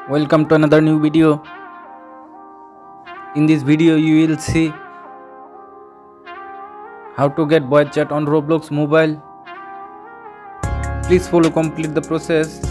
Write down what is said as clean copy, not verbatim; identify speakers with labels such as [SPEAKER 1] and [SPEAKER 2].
[SPEAKER 1] Welcome to another new video. In this video you will see how to get voice chat on Roblox mobile. Please follow complete the process.